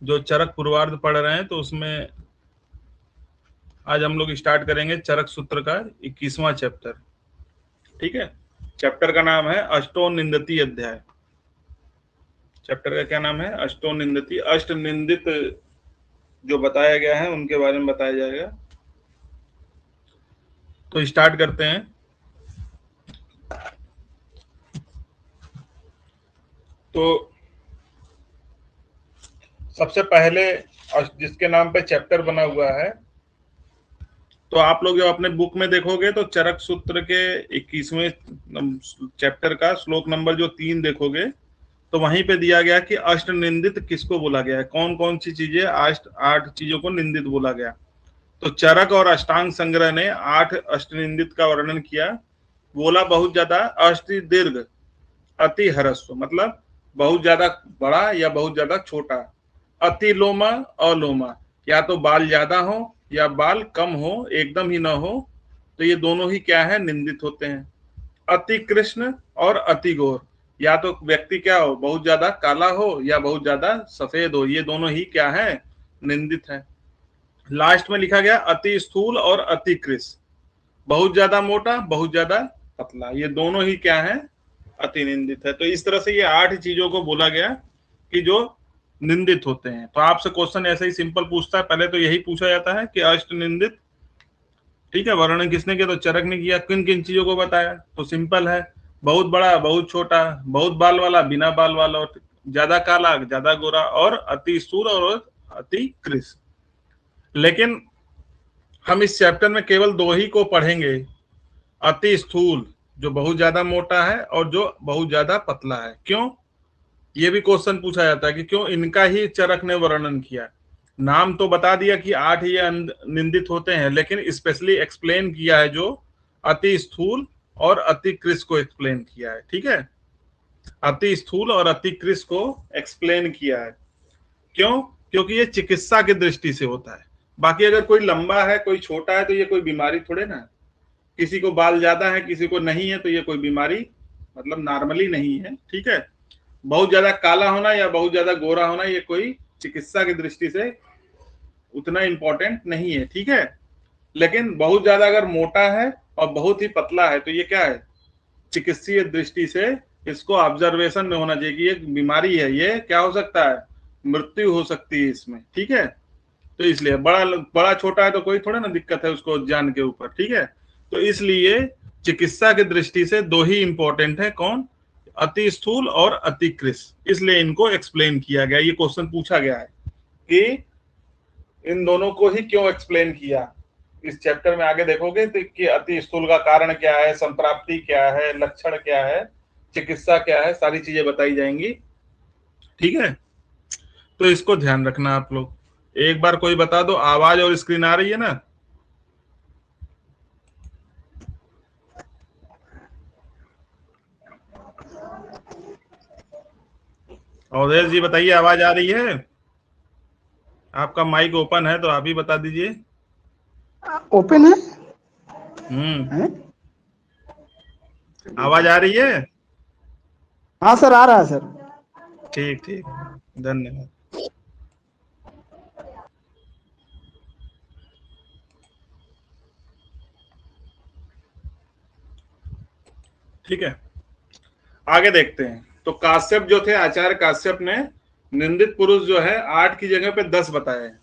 जो चरक पूर्वार्ध पढ़ रहे हैं तो उसमें आज हम लोग स्टार्ट करेंगे चरक सूत्र का 21वां चैप्टर। ठीक है, चैप्टर का नाम है अष्टोनिंदति अध्याय। चैप्टर का क्या नाम है? अष्टोनिंदति। अष्ट निंदित जो बताया गया है उनके बारे में बताया जाएगा। तो स्टार्ट करते हैं। तो सबसे पहले जिसके नाम पे चैप्टर बना हुआ है, तो आप लोग जो अपने बुक में देखोगे तो चरक सूत्र के 21वें चैप्टर का श्लोक नंबर जो 3 देखोगे तो वहीं पे दिया गया कि अष्ट निंदित किसको बोला गया है, कौन कौन सी चीजें, 8 चीजों को निंदित बोला गया। तो चरक और अष्टांग संग्रह ने 8 अष्ट निंदित का वर्णन किया। बोला बहुत ज्यादा, अष्टि दीर्घ, अति ह्रस्व मतलब बहुत ज्यादा बड़ा या बहुत ज्यादा छोटा, अति लोमा अलोमा, या तो बाल ज्यादा हो या बाल कम हो, एकदम ही ना हो, तो ये दोनों ही क्या है? निंदित होते हैं। अति कृष्ण और अति गोर, या तो व्यक्ति क्या हो? बहुत ज्यादा काला हो या बहुत ज्यादा सफेद हो, ये दोनों ही क्या है? निंदित है। लास्ट में लिखा गया अति स्थूल और अति कृश, बहुत ज्यादा मोटा बहुत ज्यादा पतला, ये दोनों ही क्या है? अति निंदित है। तो इस तरह से ये 8 चीजों को बोला गया कि जो निंदित होते हैं। तो आपसे क्वेश्चन ऐसे ही सिंपल पूछता है, पहले तो यही पूछा जाता है कि अष्ट निंदित, ठीक है, वर्णन किसने किया? तो चरक ने किया। किन किन चीजों को बताया? तो सिंपल है, बहुत बड़ा बहुत छोटा, बहुत बाल वाला बिना बाल वाला, ज्यादा काला ज्यादा गोरा, और अति स्थूल और अति कृश। लेकिन हम इस चैप्टर में केवल 2 ही को पढ़ेंगे, अति स्थूल जो बहुत ज्यादा मोटा है और जो बहुत ज्यादा पतला है। क्यों? ये भी क्वेश्चन पूछा जाता है कि क्यों इनका ही चरक ने वर्णन किया। नाम तो बता दिया कि 8 ये निंदित होते हैं, लेकिन स्पेशली एक्सप्लेन किया है जो अति स्थूल और अति कृश को एक्सप्लेन किया है। ठीक है, अति स्थूल और अति कृश को एक्सप्लेन किया है। क्यों? क्योंकि ये चिकित्सा की दृष्टि से होता है। बाकी अगर कोई लंबा है कोई छोटा है तो ये कोई बीमारी थोड़े ना है। किसी को बाल ज्यादा है किसी को नहीं है तो ये कोई बीमारी मतलब नॉर्मली नहीं है। ठीक है, बहुत ज्यादा काला होना या बहुत ज्यादा गोरा होना ये कोई चिकित्सा की दृष्टि से उतना इंपॉर्टेंट नहीं है। ठीक है, लेकिन बहुत ज्यादा अगर मोटा है और बहुत ही पतला है तो ये क्या है? चिकित्सीय दृष्टि से इसको ऑब्जर्वेशन में होना चाहिए कि ये बीमारी है, ये क्या हो सकता है? मृत्यु हो सकती है इसमें। ठीक है, तो इसलिए बड़ा छोटा है तो कोई थोड़ा ना दिक्कत है उसको जान के ऊपर। ठीक है, तो इसलिए चिकित्सा की दृष्टि से 2 ही इंपॉर्टेंट है, कौन? अति स्थूल और अति कृश, इसलिए इनको एक्सप्लेन किया गया। ये क्वेश्चन पूछा गया है कि इन दोनों को ही क्यों एक्सप्लेन किया। इस चैप्टर में आगे देखोगे तो कि अति स्थूल का कारण क्या है, संप्राप्ति क्या है, लक्षण क्या है, चिकित्सा क्या है, सारी चीजें बताई जाएंगी। ठीक है, तो इसको ध्यान रखना आप लोग। एक बार कोई बता दो, आवाज और स्क्रीन आ रही है ना? अवधेश जी बताइए, आवाज आ रही है? आपका माइक ओपन है तो आप ही बता दीजिए। ओपन है? आवाज आ रही है? हाँ सर, आ रहा है सर। ठीक ठीक, धन्यवाद। ठीक है, आगे देखते हैं। तो काश्यप जो थे, आचार्य काश्यप ने निंदित पुरुष जो है 8 की जगह पे 10 बताए हैं।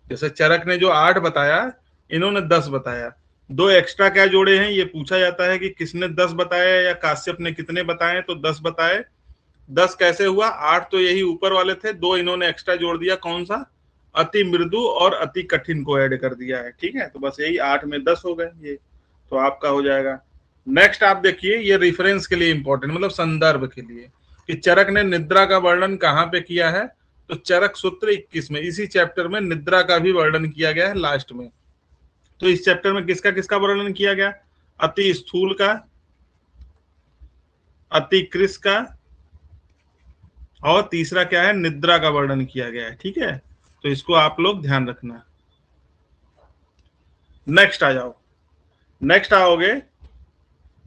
जैसे चरक ने जो 8 बताया, इन्होंने 10 बताया। 2 एक्स्ट्रा क्या जोड़े हैं ये पूछा जाता है कि किसने 10 बताया या काश्यप ने कितने बताए। तो 10 बताए। 10 कैसे हुआ? 8 तो यही ऊपर वाले थे, 2 इन्होंने एक्स्ट्रा जोड़ दिया। कौन सा? अति मृदु और अति कठिन को ऐड कर दिया है। ठीक है, तो बस यही 8 में 10 हो गए ये, तो आपका हो जाएगा। नेक्स्ट आप देखिए, ये रेफरेंस के लिए इंपॉर्टेंट, मतलब संदर्भ के लिए, कि चरक ने निद्रा का वर्णन कहां पे किया है। तो चरक सूत्र 21 में, इसी चैप्टर में निद्रा का भी वर्णन किया गया है लास्ट में। तो इस चैप्टर में किसका किसका वर्णन किया गया? अति स्थूल का, अति कृश का, और तीसरा क्या है? निद्रा का वर्णन किया गया है। ठीक है, तो इसको आप लोग ध्यान रखना। नेक्स्ट आ जाओ। नेक्स्ट आओगे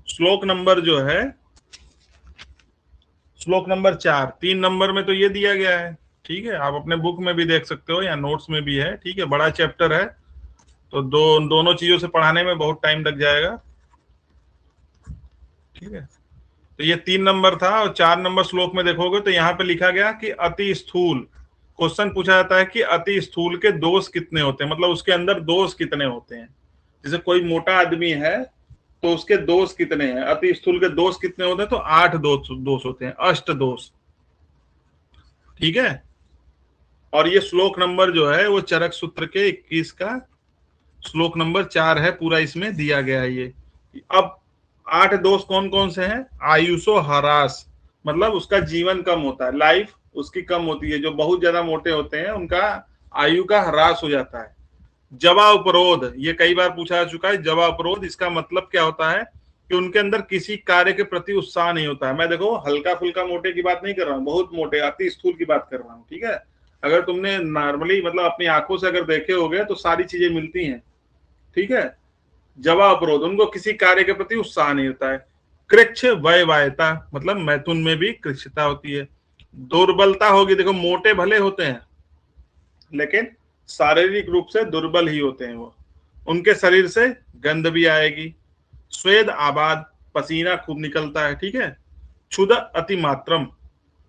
श्लोक नंबर जो है, श्लोक नंबर 4, 3 नंबर में तो ये दिया गया है। ठीक है, आप अपने बुक में भी देख सकते हो या नोट्स में भी है। ठीक है, बड़ा चैप्टर है, तो दोनों चीजों से पढ़ाने में बहुत टाइम लग जाएगा। ठीक है, तो ये 3 नंबर था। और 4 नंबर श्लोक में देखोगे तो यहाँ पे लिखा गया कि अति स्थूल, क्वेश्चन पूछा जाता है कि अति स्थूल के दोष कितने होते हैं, मतलब उसके अंदर दोष कितने होते हैं। जैसे कोई मोटा आदमी है तो उसके दोष कितने हैं, अति स्थूल के दोष कितने होते हैं, तो 8 दोष होते हैं, अष्ट दोष। ठीक है, और ये श्लोक नंबर जो है वो चरक सूत्र के 21 का श्लोक नंबर 4 है, पूरा इसमें दिया गया है ये। अब 8 दोष कौन कौन से हैं? आयुषो ह्रास, मतलब उसका जीवन कम होता है, लाइफ उसकी कम होती है। जो बहुत ज्यादा मोटे होते हैं उनका आयु का ह्रास हो जाता है। जवा उपरोध, ये कई बार पूछा जा चुका है। जवा उपरोध, इसका मतलब क्या होता है कि उनके अंदर किसी कार्य के प्रति उत्साह नहीं होता है। मैं देखो हल्का फुल्का मोटे की बात नहीं कर रहा हूँ, बहुत मोटे अति स्थूल की बात कर रहा हूँ। ठीक है, अगर तुमने नॉर्मली मतलब अपनी आंखों से अगर देखे होगे तो सारी चीजें मिलती हैं। ठीक है, जवा अपरोध, उनको किसी कार्य के प्रति उत्साह नहीं होता है। कृच्छ वयवायता, मतलब मैथुन में भी कृच्छता होती है। दुर्बलता होगी, देखो मोटे भले होते हैं लेकिन शारीरिक रूप से दुर्बल ही होते हैं वो, उनके शरीर से गंध भी आएगी। स्वेद आबाद, पसीना खूब निकलता है। ठीक है, क्षुध अति मात्रम,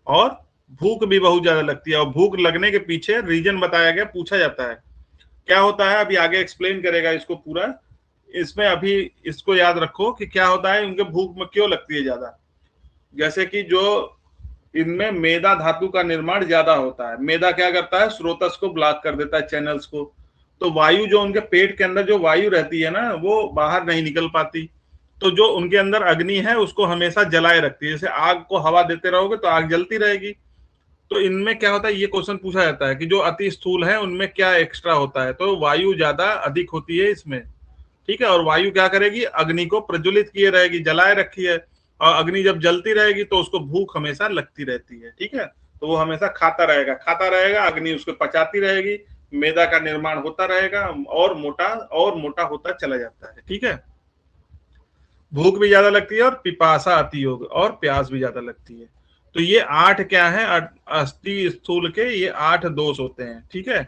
और भूख भी बहुत ज्यादा लगती है। और भूख लगने के पीछे रीजन बताया गया, पूछा जाता है क्या होता है, अभी आगे एक्सप्लेन करेगा इसको पूरा। इसमें अभी इसको याद रखो कि क्या होता है, उनके भूख में क्यों लगती है ज्यादा। जैसे कि जो इनमें मेदा धातु का निर्माण ज्यादा होता है। मेदा क्या करता है, स्रोतस को ब्लॉक कर देता है, चैनल्स को। तो वायु जो उनके पेट के अंदर जो वायु रहती है ना, वो बाहर नहीं निकल पाती। तो जो उनके अंदर अग्नि है उसको हमेशा जलाए रखती है। जैसे आग को हवा देते रहोगे तो आग जलती रहेगी। तो इनमें क्या होता है, ये क्वेश्चन पूछा जाता है कि जो अति स्थूल है उनमें क्या एक्स्ट्रा होता है, तो वायु ज्यादा अधिक होती है इसमें। ठीक है, और वायु क्या करेगी, अग्नि को प्रज्वलित किए रहेगी, जलाए रखी है। और अग्नि जब जलती रहेगी तो उसको भूख हमेशा लगती रहती है। ठीक है, तो वो हमेशा खाता रहेगा, अग्नि उसको पचाती रहेगी, मेदा का निर्माण होता रहेगा, और मोटा होता चला जाता है। ठीक है, भूख भी ज्यादा लगती है और पिपासा आती होगी, और प्यास भी ज्यादा लगती है। तो ये 8 क्या है, अस्थि स्थूल के ये 8 दोष होते हैं। ठीक है,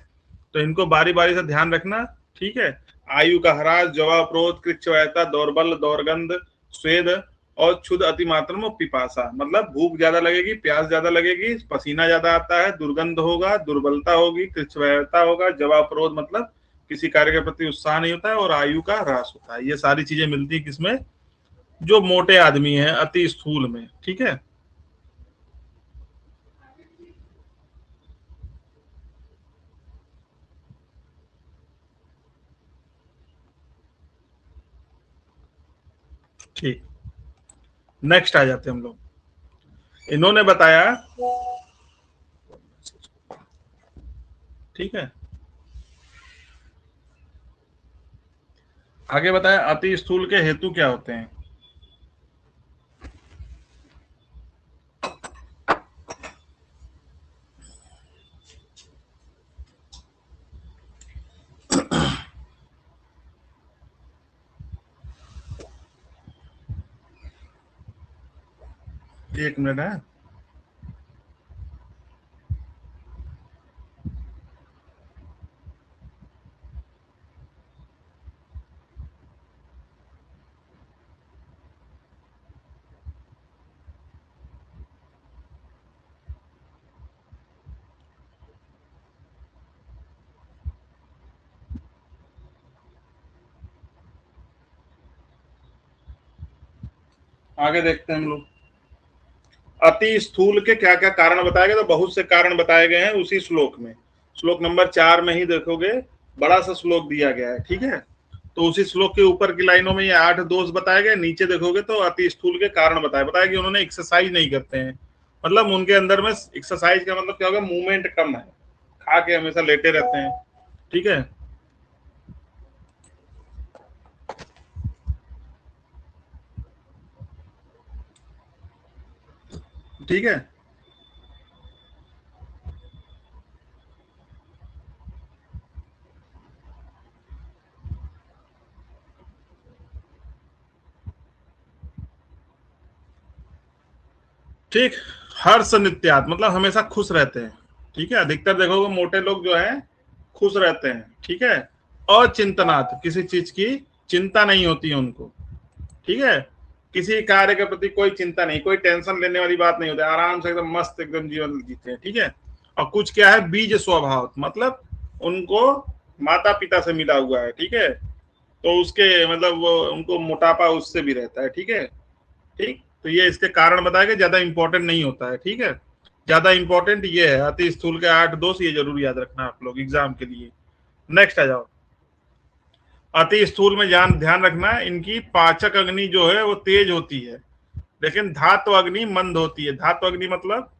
तो इनको बारी बारी से ध्यान रखना। ठीक है, आयु का ह्रास, जवा क्रोध, कृच्छवयता, दौर्बल, दौर्गंध, स्वेद, और क्षुध अतिमात्र में पिपासा, मतलब भूख ज्यादा लगेगी, प्यास ज्यादा लगेगी, पसीना ज्यादा आता है, दुर्गंध होगा, दुर्बलता होगी, कृच्छवयता होगा, जवा क्रोध मतलब किसी कार्य के प्रति उत्साह नहीं होता है, और आयु का ह्रास होता है। ये सारी चीजें मिलती है किसमें, जो मोटे आदमी है अति स्थूल में। ठीक है, ठीक, नेक्स्ट आ जाते हैं हम लोग। इन्होंने बताया, ठीक है, आगे बताया अति स्थूल के हेतु क्या होते हैं। एक मिनट है। आगे देखते हैं हम लोग, अति स्थूल के क्या क्या कारण बताए गए, तो बहुत से कारण बताए गए हैं उसी श्लोक में। श्लोक नंबर 4 में ही देखोगे, बड़ा सा श्लोक दिया गया है। ठीक है, तो उसी श्लोक के ऊपर की लाइनों में ये 8 दोष बताए गए, नीचे देखोगे तो अति स्थूल के कारण बताया कि उन्होंने एक्सरसाइज नहीं करते हैं। मतलब उनके अंदर में एक्सरसाइज का मतलब क्या होगा, मूवमेंट कम है, खा के हमेशा लेटे रहते हैं। ठीक है, ठीक है, ठीक। हर्ष नित्यात मतलब हमेशा खुश रहते हैं। ठीक है, अधिकतर देखोगे मोटे लोग जो है खुश रहते हैं, ठीक है, अचिंतनात्, किसी चीज की चिंता नहीं होती है उनको, ठीक है, किसी कार्य के प्रति कोई चिंता नहीं, कोई टेंशन लेने वाली बात नहीं होती, आराम से एकदम मस्त एकदम जीवन जीते हैं, ठीक है। और कुछ क्या है, बीज स्वभाव, मतलब उनको माता पिता से मिला हुआ है, ठीक है, तो उसके मतलब वो उनको मोटापा उससे भी रहता है, ठीक है, ठीक। तो ये इसके कारण बताया कि ज्यादा इंपॉर्टेंट नहीं होता है, ठीक है। ज्यादा इंपॉर्टेंट ये है अति स्थूल के 8 दोष, ये जरूर याद रखना आप लोग एग्जाम के लिए। नेक्स्ट आ जाओ। अति स्थूल में ध्यान रखना, इनकी पाचक अग्नि जो है वो तेज होती है, लेकिन धात्व अग्नि मंद होती है। धात्व अग्नि मतलब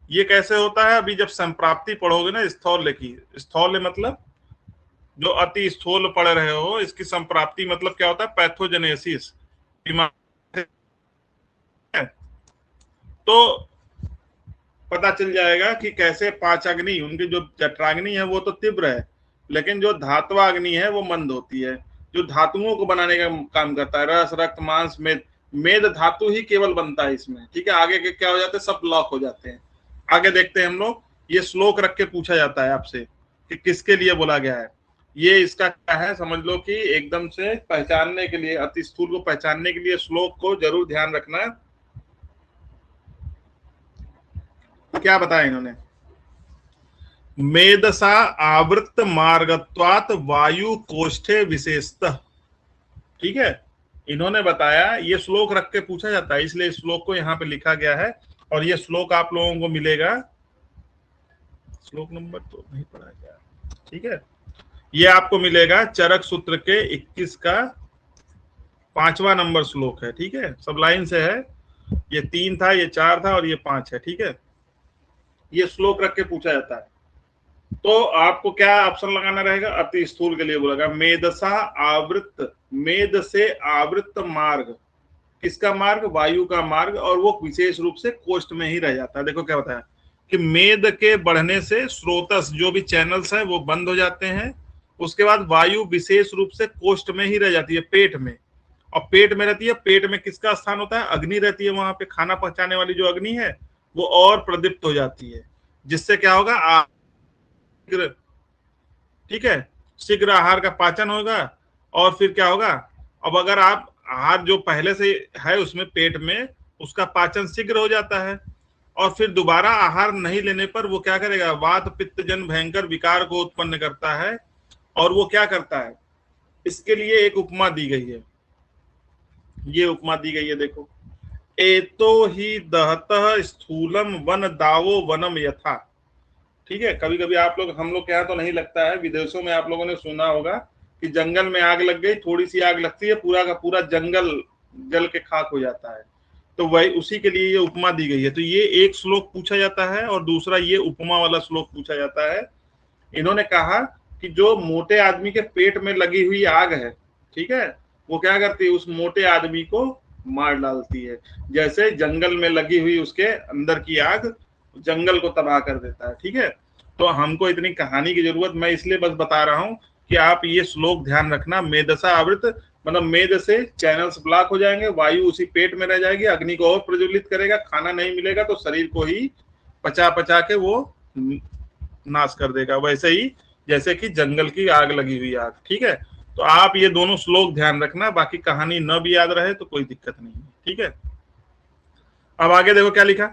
ये कैसे होता है, अभी जब संप्राप्ति पढ़ोगे ना स्थौल्य की, स्थौल्य मतलब जो अति स्थूल पढ़ रहे हो, इसकी संप्राप्ति मतलब क्या होता है, पैथोजेनेसिस, तो पता चल जाएगा कि कैसे पांचाग्नि, उनकी जो जठराग्नि है वो तो तीव्र है, लेकिन जो धात्वाग्नि है वो मंद होती है, जो धातुओं को बनाने का काम करता है, रस रक्त मांस मेद, मेद धातु ही केवल बनता है इसमें, ठीक है। आगे के क्या हो जाते हैं, सब लॉक हो जाते हैं। आगे देखते हैं हम लोग, ये श्लोक रख के पूछा जाता है आपसे कि किसके लिए बोला गया है। ये इसका क्या है, समझ लो कि एकदम से पहचानने के लिए, अति स्थूल को पहचानने के लिए श्लोक को जरूर ध्यान रखना। क्या बताया इन्होंने, मेदसा आवृत मार्गत्वात वायु कोष्ठे विशेषतः, ठीक है। इन्होंने बताया, ये श्लोक रख के पूछा जाता है, इसलिए इस श्लोक को यहाँ पे लिखा गया है, और ये श्लोक आप लोगों को मिलेगा, श्लोक नंबर तो नहीं पढ़ा गया, ठीक है, ये आपको मिलेगा चरक सूत्र के 21 का 5वां नंबर श्लोक है, ठीक है, सब लाइन से है, ये 3 था, ये 4 था और ये 5 है, ठीक है। ये श्लोक रख के पूछा जाता है, तो आपको क्या ऑप्शन लगाना रहेगा, अति स्थूल के लिए बोलेगा मेदसा आवृत, मेद से आवृत मार्ग, किसका मार्ग, वायु का मार्ग, और वो विशेष रूप से कोष्ठ में ही रह जाता है। देखो क्या बताया कि मेद के बढ़ने से स्रोतस, जो भी चैनल्स है वो बंद हो जाते हैं, उसके बाद वायु विशेष रूप से कोष्ठ में ही रह जाती है, पेट में, और पेट में रहती है, पेट में किसका स्थान होता है, अग्नि रहती है, वहां पे खाना पहुंचाने वाली जो अग्नि है वो और प्रदीप्त हो जाती है, जिससे क्या होगा, ठीक है, शीघ्र आहार का पाचन होगा, और फिर क्या होगा, अब अगर आप आहार जो पहले से है उसमें पेट में, उसका पाचन शीघ्र हो जाता है, और फिर दोबारा आहार नहीं लेने पर वो क्या करेगा, वात पित्त जन भयंकर विकार को उत्पन्न करता है, और वो क्या करता है, इसके लिए एक उपमा दी गई है, ये उपमा दी गई है, देखो, एतो ही दहतः स्थूलम वन दावो वनम यथा, ठीक है। कभी कभी आप लोग, हम लोग के यहाँ तो नहीं लगता है, विदेशों में आप लोगों ने सुना होगा कि जंगल में आग लग गई, थोड़ी सी आग लगती है, पूरा का पूरा जंगल जल के खाक हो जाता है, तो वही उसी के लिए ये उपमा दी गई है। तो ये एक श्लोक पूछा जाता है, और दूसरा ये उपमा वाला श्लोक पूछा जाता है। इन्होंने कहा कि जो मोटे आदमी के पेट में लगी हुई आग है, ठीक है, वो क्या करती है, उस मोटे आदमी को मार डालती है, जैसे जंगल में लगी हुई उसके अंदर की आग जंगल को तबाह कर देता है, ठीक है। तो हमको इतनी कहानी की जरूरत, मैं इसलिए बस बता रहा हूं कि आप ये श्लोक ध्यान रखना, मेदसा आवृत मतलब मेद से चैनल्स ब्लॉक हो जाएंगे, वायु उसी पेट में रह जाएगी, अग्नि को और प्रज्वलित करेगा, खाना नहीं मिलेगा तो शरीर को ही पचा पचा के वो नाश कर देगा, वैसे ही जैसे कि जंगल की आग लगी हुई आग, ठीक है। तो आप ये दोनों श्लोक ध्यान रखना, बाकी कहानी न भी याद रहे तो कोई दिक्कत नहीं है, ठीक है। अब आगे देखो क्या लिखा,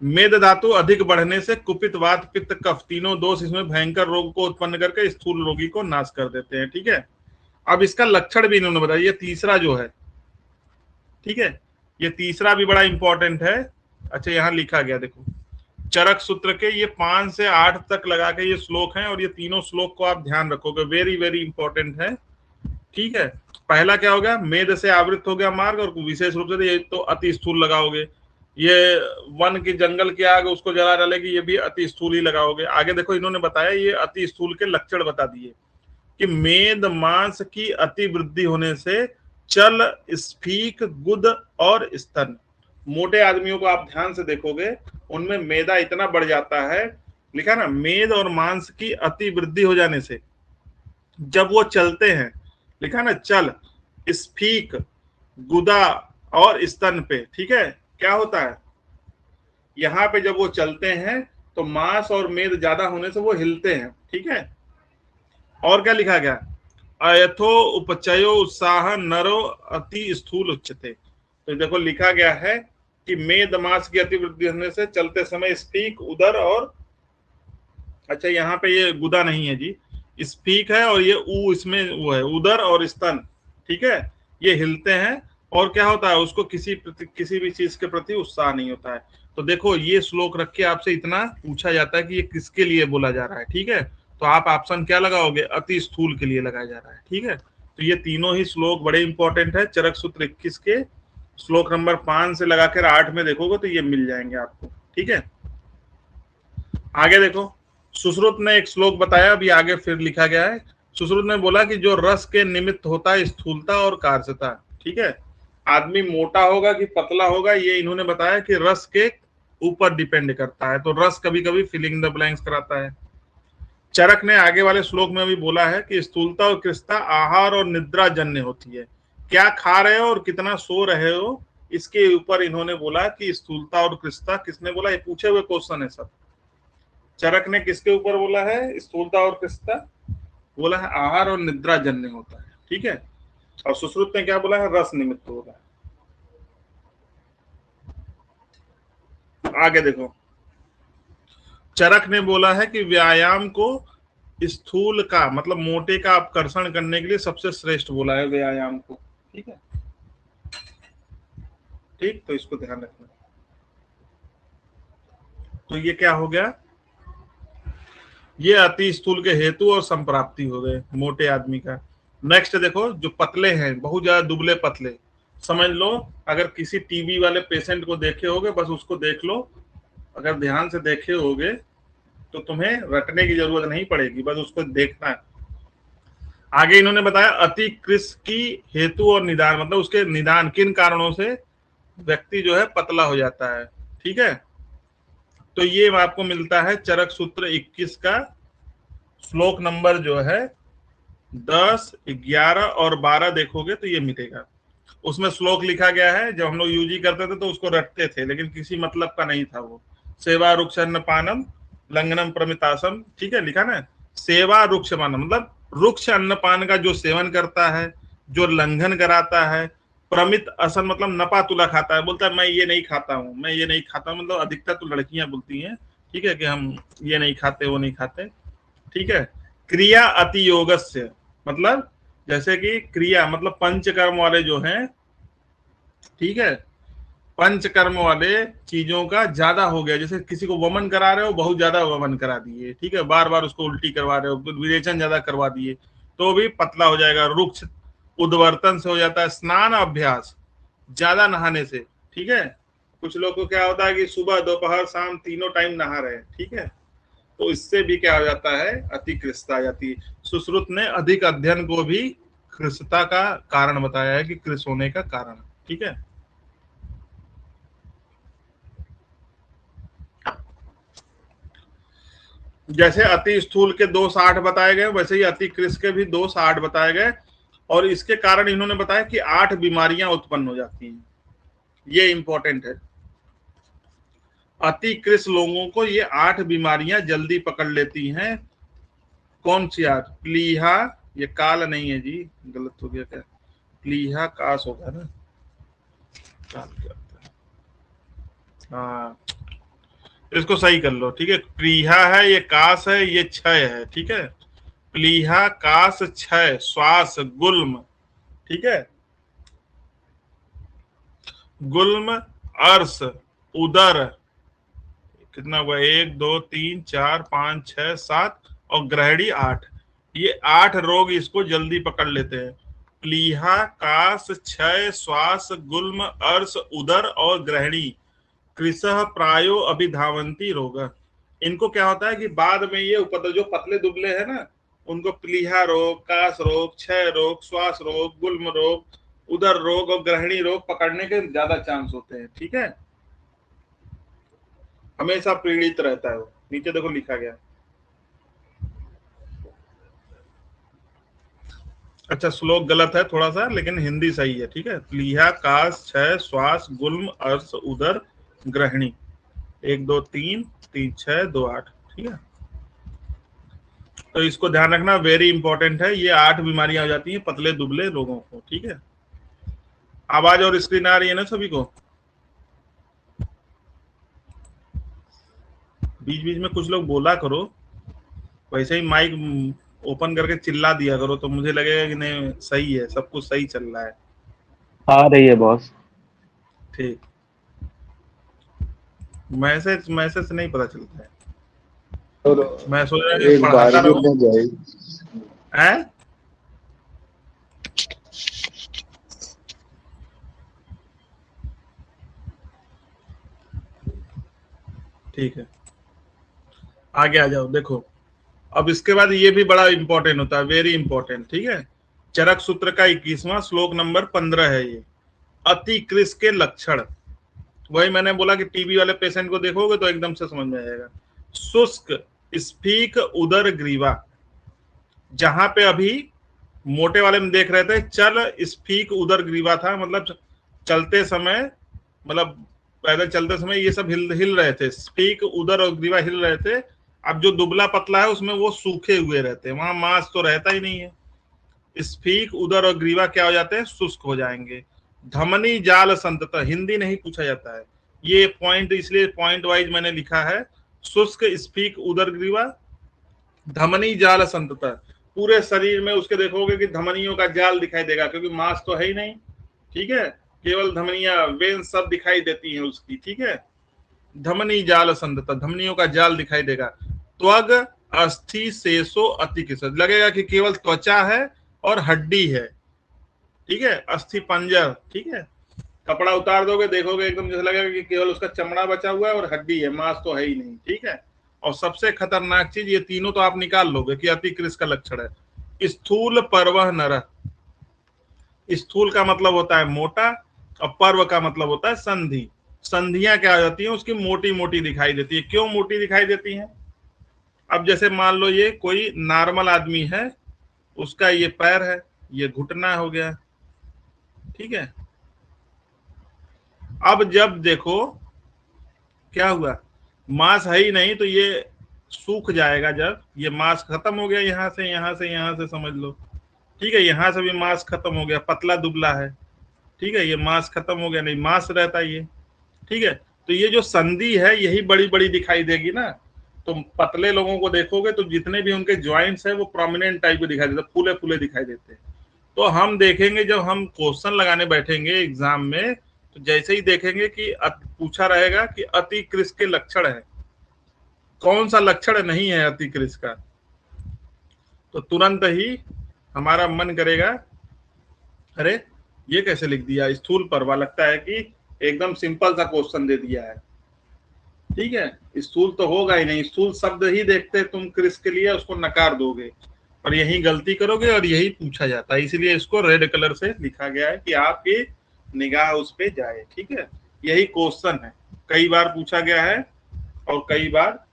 मेद धातु अधिक बढ़ने से कुपित वात पित्त कफ तीनों दोष इसमें भयंकर रोग को उत्पन्न करके स्थूल रोगी को नाश कर देते हैं, ठीक है। अब इसका लक्षण भी इन्होंने बताया, ये तीसरा जो है, ठीक है, ये तीसरा भी बड़ा इंपॉर्टेंट है। अच्छा यहाँ लिखा गया देखो, चरक सूत्र के ये 5 से 8 तक लगा के ये श्लोक हैं, और ये तीनों श्लोक को आप ध्यान रखोगे, वेरी वेरी इंपॉर्टेंट है, ठीक है। पहला क्या हो गया, मेद से आवृत हो गया मार्ग, और विशेष रूप से ये तो अति स्थूल लगाओगे, ये वन की जंगल की आग उसको जला डालेगी, ये भी अति स्थूल ही लगाओगे। आगे देखो इन्होंने बताया, ये अति स्थूल के लक्षण बता दिए कि मेद मांस की अति वृद्धि होने से चल, स्फीक, गुद और स्तन, मोटे आदमियों को आप ध्यान से देखोगे उनमें मेदा इतना बढ़ जाता है, लिखा ना, मेद और मांस की अति वृद्धि हो जाने से जब वो चलते हैं, लिखा ना, चल, स्फीक, गुदा और स्तन पे, ठीक है, क्या होता है, यहाँ पे जब वो चलते हैं तो मास और मेद ज्यादा होने से वो हिलते हैं, ठीक है। और क्या लिखा गया, अयथो उपचयो उत्साह नरो अति स्थूल उच्चते। तो देखो लिखा गया है कि मेद मास की अतिवृद्धि होने से चलते समय स्फीक उदर और, अच्छा यहाँ पे ये गुदा नहीं है जी, स्फीक है और ये ऊ इसमें वो है उदर और स्तन, ठीक है, ये हिलते हैं। और क्या होता है, उसको किसी भी चीज के प्रति उत्साह नहीं होता है। तो देखो ये श्लोक रख के आपसे इतना पूछा जाता है कि ये किसके लिए बोला जा रहा है, ठीक है। तो आप ऑप्शन क्या लगाओगे, अति स्थूल के लिए लगाया जा रहा है, ठीक है। तो ये तीनों ही श्लोक बड़े इंपॉर्टेंट है। चरक सूत्र 21 के श्लोक नंबर 5 से लगाकर 8 में देखोगे तो ये मिल जाएंगे आपको, ठीक है। आगे देखो, सुश्रुत ने एक श्लोक बताया, अभी आगे फिर लिखा गया है। सुश्रुत ने बोला कि जो रस के निमित्त होता है स्थूलता और कार्सता, ठीक है। आदमी मोटा होगा कि पतला होगा, ये इन्होंने बताया कि रस के ऊपर डिपेंड करता है। तो रस कभी कभी फिलिंग द ब्लैंक्स कराता है। चरक ने आगे वाले श्लोक में भी बोला है कि स्थूलता और कृष्णता आहार और निद्रा जन्य होती है। क्या खा रहे हो और कितना सो रहे हो, इसके ऊपर इन्होंने बोला कि स्थूलता और कृष्णता। किसने बोला, ये पूछे हुए क्वेश्चन है सब। चरक ने किसके ऊपर बोला है, स्थूलता और कृष्णता, बोला है आहार और निद्रा जन्य होता है, ठीक है। और सुश्रुत ने क्या बोला है, रस निमित्त होता है। आगे देखो, चरक ने बोला है कि व्यायाम को स्थूल का मतलब मोटे का आकर्षण करने के लिए सबसे श्रेष्ठ बोला है व्यायाम को, ठीक है। ठीक, तो इसको ध्यान रखना। तो ये क्या हो गया, ये अति स्थूल के हेतु और संप्राप्ति हो गए मोटे आदमी का। नेक्स्ट देखो, जो पतले हैं, बहुत ज्यादा दुबले पतले, समझ लो अगर किसी टीबी वाले पेशेंट को देखे होगे, बस उसको देख लो, अगर ध्यान से देखे होगे तो तुम्हें रटने की जरूरत नहीं पड़ेगी, बस उसको देखना है। आगे इन्होंने बताया अति कृष की हेतु और निदान, मतलब उसके निदान, किन कारणों से व्यक्ति जो है पतला हो जाता है, ठीक है। तो ये आपको मिलता है चरक सूत्र 21 का श्लोक नंबर जो है 10, 11 और 12 देखोगे तो ये मिलेगा। उसमें श्लोक लिखा गया है, जब हम लोग यूजी करते थे तो उसको रटते थे, लेकिन किसी मतलब का नहीं था वो। सेवा रुक्ष अन्नपानम लंघनम प्रमितासम, ठीक है, लिखा ना। सेवा रुक्ष पानम मतलब रुक्ष अन्नपान का जो सेवन करता है, जो लंघन कराता है। प्रमित असन मतलब नपा तुला खाता है, बोलता है मैं ये नहीं खाता हूँ, मैं ये नहीं खाता हूँ, मतलब अधिकतर तो लड़कियां बोलती हैं, ठीक है, कि हम ये नहीं खाते वो नहीं खाते, ठीक है। क्रिया अति योगस्य मतलब जैसे कि क्रिया मतलब पंचकर्म वाले जो हैं, ठीक है, पंचकर्म वाले चीजों का ज्यादा हो गया। जैसे किसी को वमन करा रहे हो, बहुत ज्यादा वमन करा दिए, ठीक है, बार बार उसको उल्टी करवा रहे हो, विरेचन ज्यादा करवा दिए, तो भी पतला हो जाएगा। रुक्ष उद्वर्तन से हो जाता है। स्नान अभ्यास ज्यादा नहाने से, ठीक है। कुछ लोग को क्या होता है कि सुबह दोपहर शाम तीनों टाइम नहा रहे हैं, ठीक है, तो इससे भी क्या हो जाता है, अति कृष्णता आ जाती है। सुश्रुत ने अधिक अध्ययन को भी कृष्णता का कारण बताया है कि कृष होने का कारण, ठीक है। जैसे अति स्थूल के दोष 8 बताए गए, वैसे ही अति कृष के भी दोष 8 बताए गए। और इसके कारण इन्होंने बताया कि 8 बीमारियां उत्पन्न हो जाती हैं, ये इंपॉर्टेंट है। अति कृष लोगों को ये 8 बीमारियां जल्दी पकड़ लेती हैं। कौन सी 8? प्लीहा, ये काल नहीं है जी, गलत हो गया क्या, प्लीहा कास होगा ना, हाँ इसको सही कर लो, ठीक है। प्लीहा है, ये कास है, ये क्षय है, ठीक है। प्लीहा कास क्षय श्वास गुल्म, ठीक है। गुल्म अर्श उदर, कितना हुआ, 1 2 3 4 5 6 7 और ग्रहणी 8, ये 8 रोग इसको जल्दी पकड़ लेते हैं। प्लीहा कास क्षय श्वास गुल्म अर्श उदर और ग्रहणी कृषः प्रायो अभिधावंती रोग। इनको क्या होता है कि बाद में ये उपद्रव, जो पतले दुबले है ना, उनको प्लीहा रोग, कास रोग, क्षय रोग, श्वास रोग, गुल्म रोग, उदर रोग और ग्रहणी रोग पकड़ने के ज्यादा चांस होते हैं, ठीक है। हमेशा पीड़ित रहता है वो। नीचे देखो लिखा गया, अच्छा श्लोक गलत है थोड़ा सा, लेकिन हिंदी सही है, ठीक है। प्लीहा कास क्षय श्वास गुल्म अर्श उदर ग्रहणी, 1 2 3 3 6 2 8, ठीक है। तो इसको ध्यान रखना, वेरी इंपॉर्टेंट है। ये 8 बीमारियां हो जाती हैं पतले दुबले लोगों को, ठीक है। आवाज और स्क्रीन आ रही है ना सभी को? बीच बीच में कुछ लोग बोला करो, वैसे ही माइक ओपन करके चिल्ला दिया करो तो मुझे लगेगा कि नहीं सही है, सब कुछ सही चल रहा है। आ रही है बॉस। ठीक, मैसेज मैसेज से नहीं पता चलता है। और मैं सोच रहा एक पढ़ाता बार रहूं में जाए। हैं? ठीक है, आगे आ जाओ। देखो अब इसके बाद ये भी बड़ा इंपॉर्टेंट होता है, वेरी इंपॉर्टेंट, ठीक है। चरक सूत्र का 21वां श्लोक नंबर 15 है ये, अतिकृष के लक्षण। वही मैंने बोला कि टीबी वाले पेशेंट को देखोगे तो एकदम से समझ में आएगा। शुष्क स्फीक उदर ग्रीवा, जहां पे अभी मोटे वाले में देख रहे थे चल स्फीक उदर ग्रीवा था, मतलब चलते समय, मतलब पैदल चलते समय ये सब हिल रहे थे, स्फीक उदर और ग्रीवा हिल रहे थे। अब जो दुबला पतला है उसमें वो सूखे हुए रहते हैं, वहां मांस तो रहता ही नहीं है। स्फीक उदर और ग्रीवा क्या हो जाते हैं? शुष्क हो जाएंगे। धमनी जाल संतत, हिंदी नहीं पूछा जाता है ये पॉइंट, इसलिए पॉइंट वाइज मैंने लिखा है। शुष्क स्फीक उदर ग्रीवा, धमनी जाल संतत, पूरे शरीर में उसके देखोगे कि धमनियों का जाल दिखाई देगा, क्योंकि मांस तो है ही नहीं, ठीक है, केवल धमनियां, वेन सब दिखाई देती हैं उसकी, ठीक है। धमनी जाल संतत, धमनियों का जाल दिखाई देगा। त्वग अस्थि शेषो अतिकृष, लगेगा कि केवल त्वचा है और हड्डी है, ठीक है, अस्थि पंजर, ठीक है। कपड़ा उतार दोगे देखोगे एकदम जैसे लगेगा कि केवल उसका चमड़ा बचा हुआ है और हड्डी है, मांस तो है ही नहीं, ठीक है। और सबसे खतरनाक चीज, ये तीनों तो आप निकाल लोगे कि अतिकृष का लक्षण है। स्थूल पर्वह नर, स्थूल का मतलब होता है मोटा और पर्व का मतलब होता है संधि। संधियां क्या हो जाती हैं उसकी? मोटी मोटी दिखाई देती है। क्यों मोटी दिखाई देती हैं? अब जैसे मान लो ये कोई नॉर्मल आदमी है, उसका ये पैर है, ये घुटना हो गया, ठीक है। अब जब देखो क्या हुआ, मांस है ही नहीं तो ये सूख जाएगा। जब ये मांस खत्म हो गया, यहां से यहां से यहां से समझ लो, ठीक है, यहां से भी मांस खत्म हो गया, पतला दुबला है, ठीक है, ये मांस खत्म हो गया, नहीं मांस रहता ये, ठीक है। तो ये जो संधि है यही बड़ी बड़ी दिखाई देगी ना। तो पतले लोगों को देखोगे तो जितने भी उनके ज्वाइंट्स है वो प्रोमिनेंट टाइप के दिखाई देते, फूले फूले दिखाई देते हैं। तो हम देखेंगे जब हम क्वेश्चन लगाने बैठेंगे एग्जाम में, तो जैसे ही देखेंगे कि पूछा रहेगा कि अतिकृष के लक्षण है, कौन सा लक्षण नहीं है अतिकृष का, तो तुरंत ही हमारा मन करेगा अरे ये कैसे लिख दिया, स्थूल पर्वा, लगता है कि एकदम सिंपल सा क्वेश्चन दे दिया है, ठीक है। स्थूल तो होगा ही नहीं, स्थूल शब्द ही देखते तुम कृष के लिए उसको नकार दोगे और यही गलती करोगे और यही पूछा जाता है। इसलिए इसको रेड कलर से लिखा गया है कि आपकी निगाह उस पे जाए, ठीक है। यही क्वेश्चन है, कई बार पूछा गया है और कई बार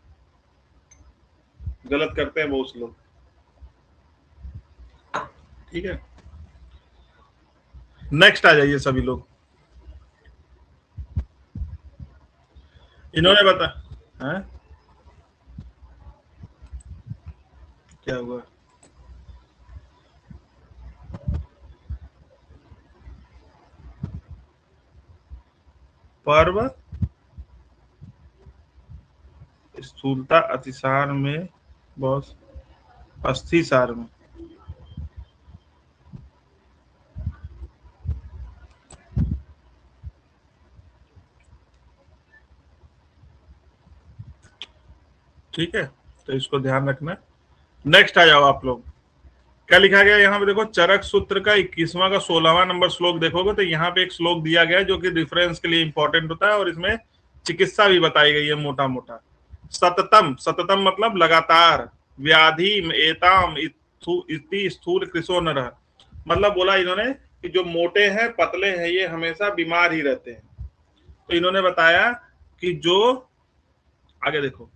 गलत करते हैं बहुत लोग, ठीक है। नेक्स्ट आ जाइए सभी लोग। इन्होंने बता है? क्या हुआ? पर्व स्थूलता अतिसार में, बॉस अस्थिसार में, ठीक है। तो इसको ध्यान रखना। नेक्स्ट आ जाओ आप लोग, क्या लिखा गया यहाँ पे देखो, चरक सूत्र का 21वां का 16वां नंबर श्लोक देखोगे तो यहाँ पे एक श्लोक दिया गया है जो कि रेफरेंस के लिए इंपॉर्टेंट होता है और इसमें चिकित्सा भी बताई गई है मोटा मोटा। सततम, सततम मतलब लगातार, व्याधि एताम इति स्थूल कृशो नर, मतलब बोला इन्होंने कि जो मोटे हैं पतले हैं ये हमेशा बीमार ही रहते हैं। तो इन्होंने बताया कि जो आगे देखो,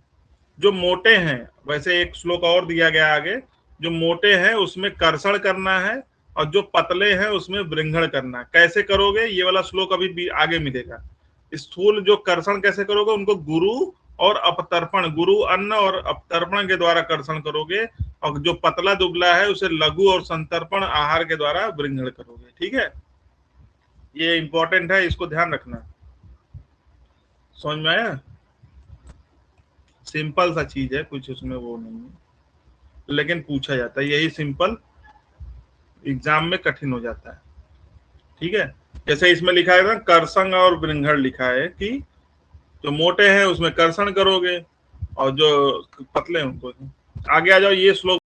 जो मोटे हैं, वैसे एक श्लोक और दिया गया आगे, जो मोटे हैं उसमें कर्षण करना है और जो पतले हैं उसमें वृंघण करना है। कैसे करोगे ये वाला श्लोक अभी भी आगे मिलेगा। स्थूल जो कर्षण कैसे करोगे, उनको गुरु और अपतर्पण, गुरु अन्न और अपतर्पण के द्वारा कर्षण करोगे, और जो पतला दुबला है उसे लघु और संतर्पण आहार के द्वारा वृंघण करोगे। ठीक है, ये इंपॉर्टेंट है, इसको ध्यान रखना। समझ में आया? सिंपल सा चीज है, कुछ उसमें वो नहीं है, लेकिन पूछा जाता है। यही सिंपल एग्जाम में कठिन हो जाता है। ठीक है, जैसे इसमें लिखा है ना कर्षण और वृंघण, लिखा है कि जो मोटे हैं उसमें कर्षण करोगे और जो पतले हैं उनको। आगे आ जाओ, ये श्लोक